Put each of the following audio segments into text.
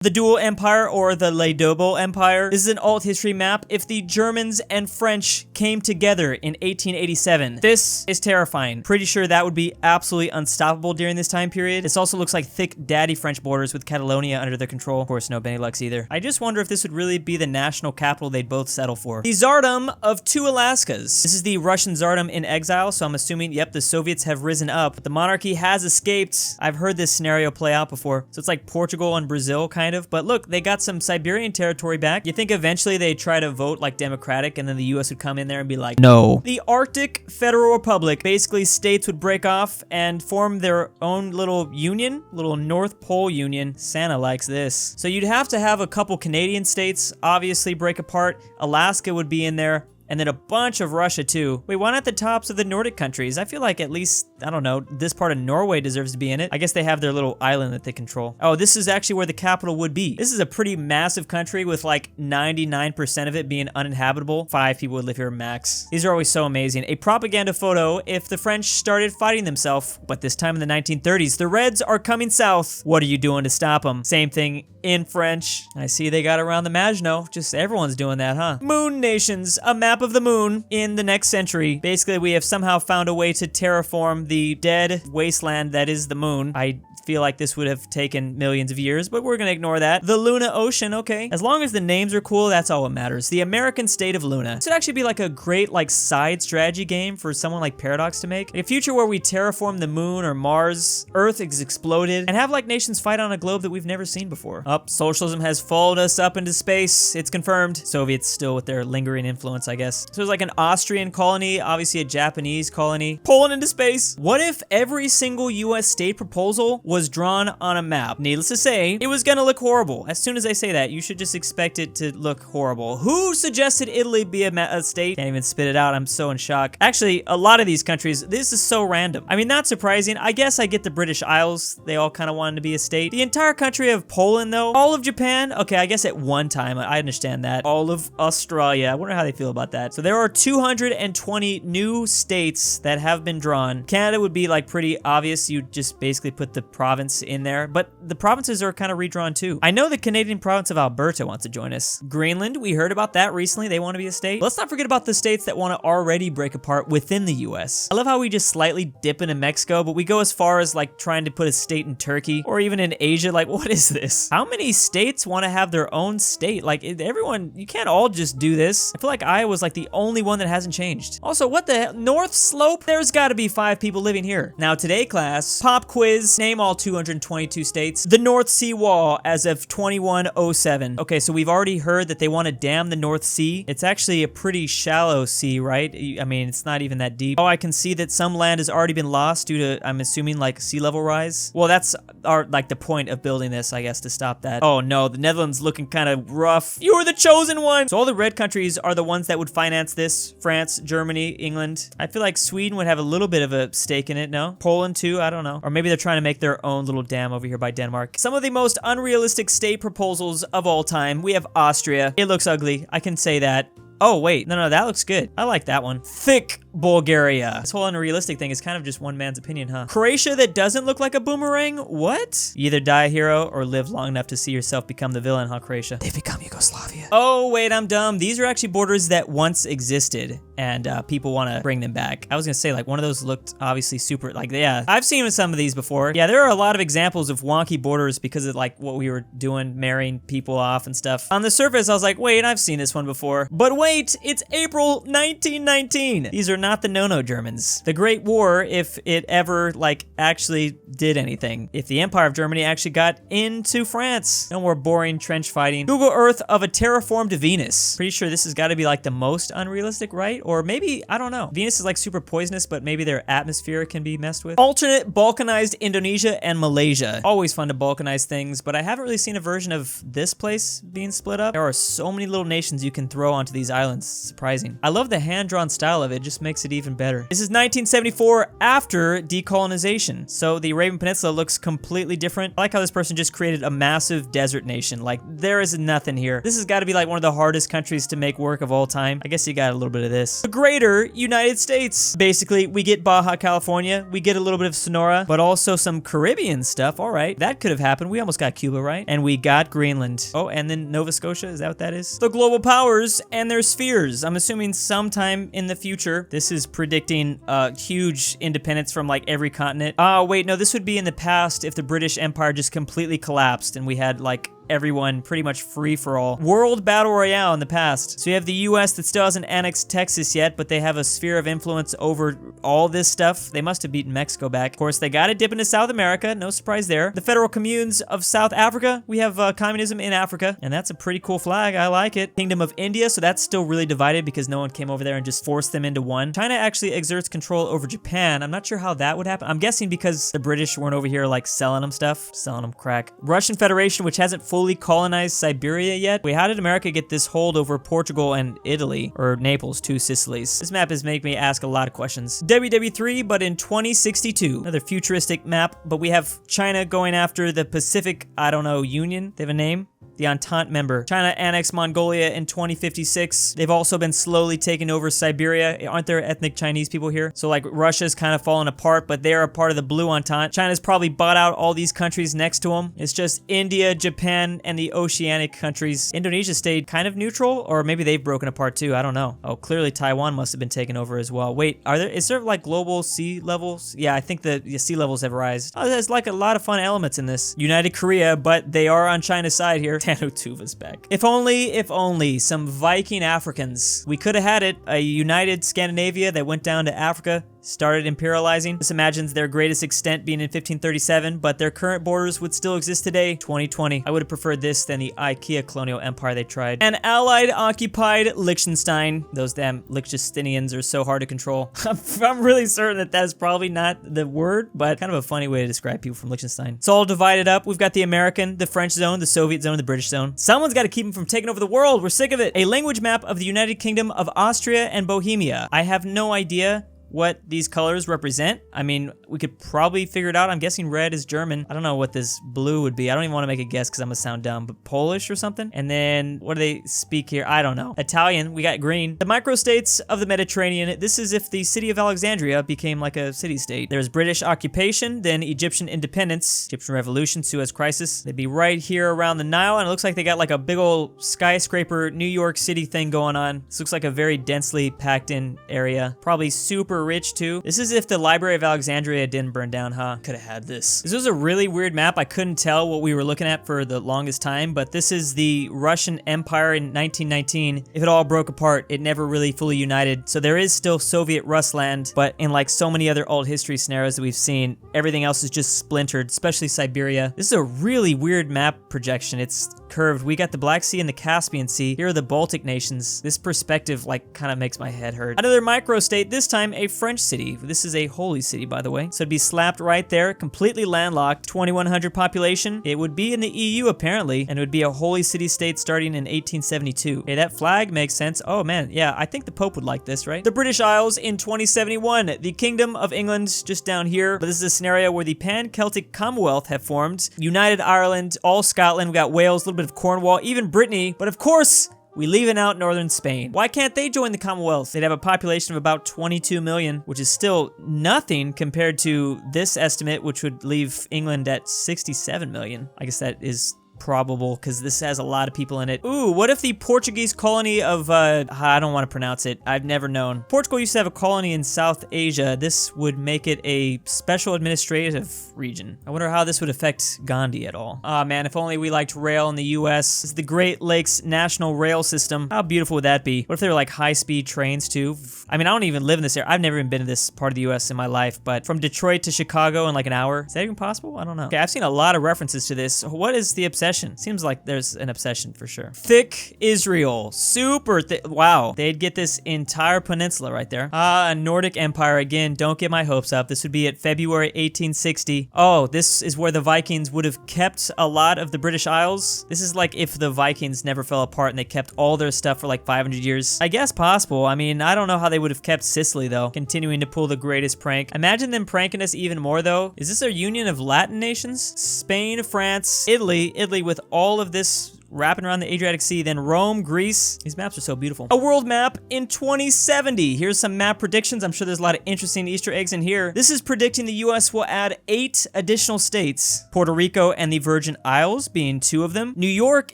The Dual Empire, or the Le Double Empire. This is an alt history map. If the Germans and French came together in 1887, this is terrifying. Pretty sure that would be absolutely unstoppable during this time period. This also looks like thick daddy French borders with Catalonia under their control. Of course, no Benelux either. I just wonder if this would really be the national capital they'd both settle for. The Tsardom of two Alaskas. This is the Russian Tsardom in exile, so I'm assuming, yep, the Soviets have risen up, but the monarchy has escaped. I've heard this scenario play out before. So it's like Portugal and Brazil, kind of. But look, they got some Siberian territory back. You think eventually they'd try to vote like democratic, and then the US would come in there and be like, no. The Arctic Federal Republic. Basically, states would break off and form their own little union, little North Pole Union. Santa likes this. So you'd have to have a couple Canadian states obviously break apart. Alaska would be in there. And then a bunch of Russia too. Wait, why not the tops of the Nordic countries? I feel like at least, I don't know, this part of Norway deserves to be in it. I guess they have their little island that they control. Oh, this is actually where the capital would be. This is a pretty massive country with like 99% of it being uninhabitable. 5 people would live here max. These are always so amazing. A propaganda photo if the French started fighting themselves, but this time in the 1930s. The Reds are coming south. What are you doing to stop them? Same thing in French. I see they got around the Maginot. Just everyone's doing that, huh? Moon nations. A map of the moon in the next century. Basically, we have somehow found a way to terraform the dead wasteland that is the moon. I feel like this would have taken millions of years, but we're gonna ignore that. The Luna Ocean, okay. As long as the names are cool, that's all that matters. The American state of Luna. This would actually be like a great like side strategy game for someone like Paradox to make. A future where we terraform the moon or Mars, Earth is exploded, and have like nations fight on a globe that we've never seen before. Socialism has followed us up into space. It's confirmed. Soviets still with their lingering influence, I guess. So there's like an Austrian colony, obviously a Japanese colony. Poland into space. What if every single US state proposal was drawn on a map? Needless to say, it was gonna look horrible. As soon as I say that, you should just expect it to look horrible. Who suggested Italy be a state? Can't even spit it out. I'm so in shock. Actually, a lot of these countries, this is so random. I mean, not surprising. I guess I get the British Isles. They all kind of wanted to be a state. The entire country of Poland, though. All of Japan. Okay, I guess at one time, I understand that. All of Australia. I wonder how they feel about that. So there are 220 new states that have been drawn. Canada would be like pretty obvious. You just basically put the province in there, but the provinces are kind of redrawn too. I know the Canadian province of Alberta wants to join us. Greenland, we heard about that recently. They want to be a state. Let's not forget about the states that want to already break apart within the US. I love how we just slightly dip into Mexico, but we go as far as like trying to put a state in Turkey or even in Asia. Like, what is this? How many states want to have their own state? Like, everyone, you can't all just do this. I feel like Iowa's like the only one that hasn't changed. Also, what the hell? North Slope? There's got to be 5 people living here. Now, today, class, pop quiz, name all 222 states. The North Sea Wall as of 2107. Okay, so we've already heard that they want to dam the North Sea. It's actually a pretty shallow sea, right? I mean, it's not even that deep. Oh, I can see that some land has already been lost due to, I'm assuming, like sea level rise. Well, that's like the point of building this, I guess, to stop that. Oh no, the Netherlands looking kind of rough. You were the chosen one. So all the red countries are the ones that would finance this. France, Germany, England. I feel like Sweden would have a little bit of a stake in it, no? Poland too, I don't know. Or maybe they're trying to make their own little dam over here by Denmark. Some of the most unrealistic state proposals of all time. We have Austria. It looks ugly, I can say that. Oh, wait. No, that looks good. I like that one. Thick Bulgaria. This whole unrealistic thing is kind of just one man's opinion, huh? Croatia that doesn't look like a boomerang? What? You either die a hero or live long enough to see yourself become the villain, huh, Croatia? They've become Yugoslavia. Oh, wait, I'm dumb. These are actually borders that once existed, and people want to bring them back. I was gonna say, like, one of those looked obviously super, like, yeah. I've seen some of these before. Yeah, there are a lot of examples of wonky borders because of, like, what we were doing, marrying people off and stuff. On the surface, I was like, wait, I've seen this one before. But wait, it's April 1919. These are not the no-no Germans. The Great War, if it ever, like, actually did anything. If the Empire of Germany actually got into France. No more boring trench fighting. Google Earth of a terraformed Venus. Pretty sure this has got to be, like, the most unrealistic, right? Or maybe, I don't know. Venus is, like, super poisonous, but maybe their atmosphere can be messed with. Alternate Balkanized Indonesia and Malaysia. Always fun to balkanize things, but I haven't really seen a version of this place being split up. There are so many little nations you can throw onto these islands. Surprising. I love the hand-drawn style of it. It just makes it even better. This is 1974 after decolonization. So the Arabian Peninsula looks completely different. I like how this person just created a massive desert nation. Like, there is nothing here. here. This has got to be like one of the hardest countries to make work of all time. I guess you got a little bit of this. The greater United States. Basically, we get Baja California, we get a little bit of Sonora, but also some Caribbean stuff. All right, that could have happened. We almost got Cuba, right? And we got Greenland. Oh, and then Nova Scotia, is that what that is? The global powers and their spheres. I'm assuming sometime in the future. This is predicting huge independence from like every continent. Oh, wait, no, this would be in the past if the British Empire just completely collapsed and we had like everyone pretty much free for all. World Battle Royale in the past. So you have the US that still hasn't annexed Texas yet, but they have a sphere of influence over all this stuff. They must have beaten Mexico back. Of course, they got to dip into South America. No surprise there. The Federal Communes of South Africa. We have communism in Africa, and that's a pretty cool flag. I like it. Kingdom of India, so that's still really divided because no one came over there and just forced them into one. China actually exerts control over Japan. I'm not sure how that would happen. I'm guessing because the British weren't over here like selling them stuff, selling them crack. Russian Federation, which hasn't fully colonized Siberia yet. Wait, how did America get this hold over Portugal and Italy? Or Naples, two Sicilies? This map is making me ask a lot of questions. WW3, but in 2062. Another futuristic map, but we have China going after the Pacific, I don't know, Union? They have a name? The Entente member. China annexed Mongolia in 2056. They've also been slowly taking over Siberia. Aren't there ethnic Chinese people here? So like Russia's kind of fallen apart, but they're a part of the Blue Entente. China's probably bought out all these countries next to them. It's just India, Japan, and the oceanic countries. Indonesia stayed kind of neutral, or maybe they've broken apart too. I don't know. Oh, clearly Taiwan must have been taken over as well. Wait, is there like global sea levels? Yeah, I think the sea levels have risen. Oh, there's like a lot of fun elements in this. United Korea, but they are on China's side here. Tuva's back. If only some Viking Africans. We could have had it. A united Scandinavia that went down to Africa, started imperializing. This imagines their greatest extent being in 1537, but their current borders would still exist today, 2020. I would have preferred this than the IKEA colonial empire they tried. An allied occupied Liechtenstein. Those damn Liechtensteinians are so hard to control. I'm really certain that that's probably not the word, but kind of a funny way to describe people from Liechtenstein. It's all divided up. We've got the American, the French zone, the Soviet zone, the British zone. Someone's got to keep them from taking over the world. We're sick of it. A language map of the United Kingdom of Austria and Bohemia. I have no idea what these colors represent. I mean, we could probably figure it out. I'm guessing red is German. I don't know what this blue would be. I don't even want to make a guess because I'm gonna sound dumb, but Polish or something? And then what do they speak here? I don't know. Italian, we got green. The microstates of the Mediterranean. This is if the city of Alexandria became like a city-state. There's British occupation, then Egyptian independence, Egyptian revolution, Suez crisis. They'd be right here around the Nile, and it looks like they got like a big old skyscraper New York City thing going on. This looks like a very densely packed in area. Probably super rich too. This is if the Library of Alexandria didn't burn down, huh? Could have had this. This was a really weird map. I couldn't tell what we were looking at for the longest time, but this is the Russian Empire in 1919. If it all broke apart, it never really fully united. So there is still Soviet Russland, but in like so many other alt history scenarios that we've seen, everything else is just splintered, especially Siberia. This is a really weird map projection. It's curved. We got the Black Sea and the Caspian Sea. Here are the Baltic nations. This perspective like kind of makes my head hurt. Another microstate, this time a French city. This is a holy city, by the way. So it'd be slapped right there, completely landlocked, 2,100 population. It would be in the EU apparently, and it would be a holy city-state starting in 1872. Okay, that flag makes sense. Oh man, yeah, I think the Pope would like this, right? The British Isles in 2071. The Kingdom of England just down here. But this is a scenario where the Pan-Celtic Commonwealth have formed. United Ireland, all Scotland, we got Wales, a little bit of Cornwall, even Brittany, but of course, we leaving out northern Spain. Why can't they join the Commonwealth? They'd have a population of about 22 million, which is still nothing compared to this estimate, which would leave England at 67 million. I guess that is probable because this has a lot of people in it. Ooh, what if the Portuguese colony of, I don't want to pronounce it. I've never known. Portugal used to have a colony in South Asia. This would make it a special administrative region. I wonder how this would affect Gandhi at all. Ah, man, if only we liked rail in the US. This is the Great Lakes National Rail System. How beautiful would that be? What if they were like high-speed trains too? I mean, I don't even live in this area. I've never even been to this part of the US in my life, but from Detroit to Chicago in like an hour. Is that even possible? I don't know. Okay, I've seen a lot of references to this. What is the obsession? Seems like there's an obsession for sure. Thick Israel. Super thick. Wow. They'd get this entire peninsula right there. A Nordic Empire. Again, don't get my hopes up. This would be at February 1860. Oh, this is where the Vikings would have kept a lot of the British Isles. This is like if the Vikings never fell apart and they kept all their stuff for like 500 years. I guess possible. I mean, I don't know how they would have kept Sicily though, continuing to pull the greatest prank. Imagine them pranking us even more though. Is this a union of Latin nations? Spain, France, Italy with all of this wrapping around the Adriatic Sea, then Rome, Greece. These maps are so beautiful. A world map in 2070. Here's some map predictions. I'm sure there's a lot of interesting Easter eggs in here. This is predicting the US will add 8 additional states. Puerto Rico and the Virgin Isles being 2 of them. New York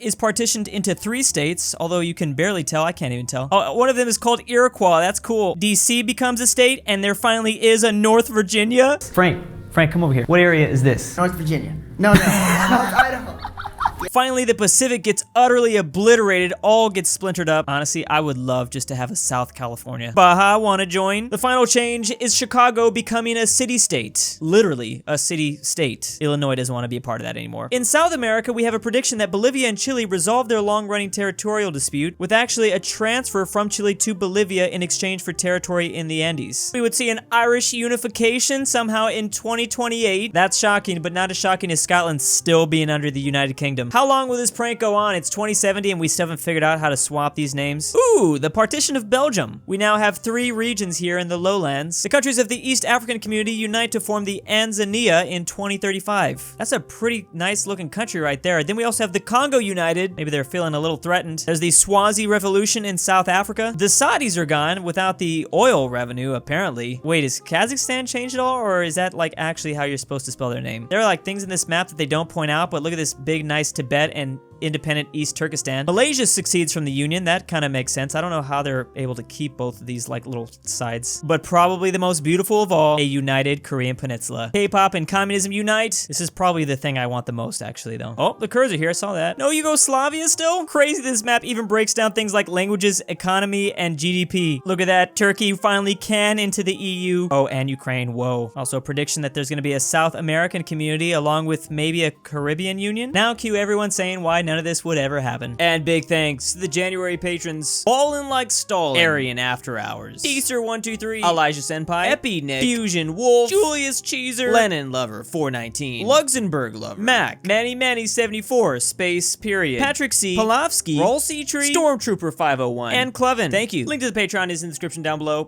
is partitioned into 3 states, although you can barely tell. I can't even tell. Oh, one of them is called Iroquois. That's cool. DC becomes a state, and there finally is a North Virginia. Frank, come over here. What area is this? North Virginia. No, it's Idaho. Finally, the Pacific gets utterly obliterated, all gets splintered up. Honestly, I would love just to have a South California. Baja wanna join? The final change is Chicago becoming a city-state. Literally, a city-state. Illinois doesn't want to be a part of that anymore. In South America, we have a prediction that Bolivia and Chile resolve their long-running territorial dispute with actually a transfer from Chile to Bolivia in exchange for territory in the Andes. We would see an Irish unification somehow in 2028. That's shocking, but not as shocking as Scotland still being under the United Kingdom. How long will this prank go on? It's 2070 and we still haven't figured out how to swap these names. Ooh, the partition of Belgium. We now have 3 regions here in the lowlands. The countries of the East African community unite to form the Tanzania in 2035. That's a pretty nice looking country right there. Then we also have the Congo united. Maybe they're feeling a little threatened. There's the Swazi revolution in South Africa. The Saudis are gone without the oil revenue, apparently. Wait, is Kazakhstan changed at all? Or is that like actually how you're supposed to spell their name? There are like things in this map that they don't point out, but look at this big, nice Tibet and independent East Turkestan. Malaysia succeeds from the Union. That kind of makes sense. I don't know how they're able to keep both of these like little sides. But probably the most beautiful of all, a united Korean peninsula. K-pop and communism unite. This is probably the thing I want the most actually though. Oh, the Kurds are here. I saw that. No Yugoslavia still? Crazy this map even breaks down things like languages, economy, and GDP. Look at that. Turkey finally can into the EU. Oh, and Ukraine. Whoa. Also a prediction that there's going to be a South American community along with maybe a Caribbean union. Now cue everyone saying why none of this would ever happen. And big thanks to the January patrons: BallinLikeStalin, AryanAfterHours, Easter123, Elijah Senpai, EpiNick, FusionWolf, Julius Cheeser, LenonLover 419, LuxembourgLover, Mac, Manny74, Space Period, Patrick C, Pelovski, RalseiTree, Stormtrooper 501, and ClBlr. Thank you. Link to the Patreon is in the description down below.